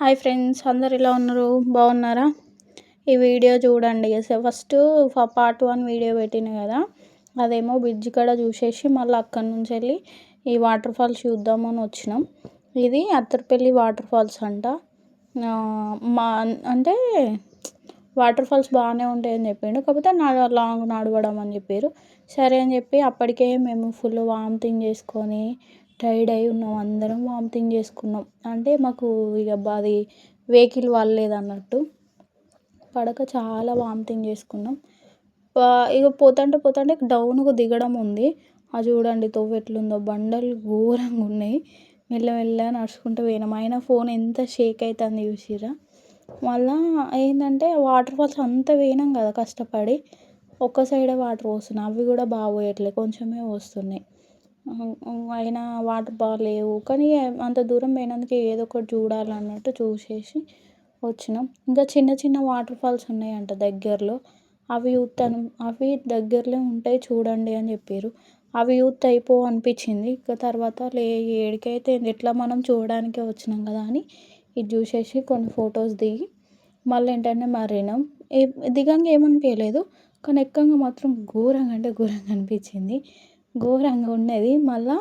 Hi friends, అందరు ఎలా ఉన్నారు? బాగున్నారా? ఈ వీడియో చూడండి. ఫస్ట్ పార్ట్ 1 వీడియో పెట్టిన కదా, అదేమో బ్రిడ్జ్ కాడ చూసేసి మళ్ళీ అక్కడి నుంచి వెళ్ళి ఈ వాటర్ ఫాల్స్ చూద్దామని వచ్చినాం. ఇది అత్తర్పల్లి వాటర్ ఫాల్స్ అంట. మా అంటే వాటర్ ఫాల్స్ బాగానే ఉంటాయని చెప్పిండు, కాకపోతే లాంగ్ నడవడం అని చెప్పారు. సరే అని చెప్పి అప్పటికే మేము ఫుల్ వామిటింగ్ చేసుకొని టైర్డ్ అయి ఉన్నాం. అందరం వామిటింగ్ చేసుకున్నాం. అంటే మాకు ఇక అది వెహికల్ వాళ్ళలేదు అన్నట్టు పడక చాలా వామిటింగ్ చేసుకున్నాం. ఇక పోతుంటే డౌన్కు దిగడం ఉంది. అది చూడండి తోవ ఎట్లుందో, బండలు ఘోరంగా ఉన్నాయి. మెల్లమెల్లగా నడుచుకుంటూ పోయినాం. అయినా ఫోన్ ఎంత షేక్ అవుతుంది చూసిరా. మళ్ళా ఏంటంటే వాటర్ ఫాల్స్ అంత పోయినాం కదా కష్టపడి, ఒక్క సైడే వాటర్ వస్తున్నాయి. అవి కూడా బాగా పోయట్లేదు, కొంచెమే వస్తున్నాయి. అయినా వాటర్ బాగాలేవు, కానీ అంత దూరం పోయినందుకు ఏదో ఒకటి చూడాలన్నట్టు చూసేసి వచ్చినాం. ఇంకా చిన్న చిన్న వాటర్ ఫాల్స్ ఉన్నాయంట దగ్గరలో, అవి చూస్తాను, అవి దగ్గరలో ఉంటాయి చూడండి అని చెప్పారు. అవి యూత్ అయిపో అనిపించింది. ఇక తర్వాత ఏడికైతే ఎట్లా మనం చూడడానికే వచ్చినాం కదా అని ఇది చూసేసి కొన్ని ఫొటోస్ దిగి మళ్ళీ ఏంటంటే మర్రినాం. దిగంగా ఏమనిపించలేదు, కానీ ఎక్కంగా మాత్రం ఘోరంగా అంటే ఘోరంగా అనిపించింది. ఘోరంగా ఉన్నది. మళ్ళీ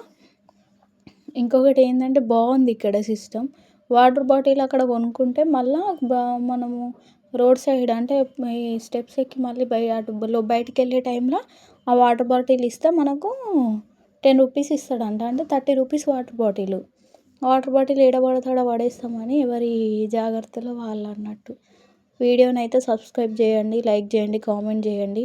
ఇంకొకటి ఏంటంటే బాగుంది ఇక్కడ సిస్టమ్. వాటర్ బాటిల్ అక్కడ కొనుక్కుంటే మళ్ళీ మనము రోడ్ సైడ్ అంటే ఈ స్టెప్స్ ఎక్కి మళ్ళీ బయటికి వెళ్ళే టైంలో ఆ వాటర్ బాటిల్ ఇస్తే మనకు 10 రూపీస్ ఇస్తాడంట. అంటే 30 rupees water bottle. Water bottle ఏడ పడతాడో పడేస్తామని ఎవరి జాగ్రత్తలో వాళ్ళు అన్నట్టు. వీడియోని అయితే సబ్స్క్రైబ్ చేయండి, లైక్ చేయండి, కామెంట్ చేయండి.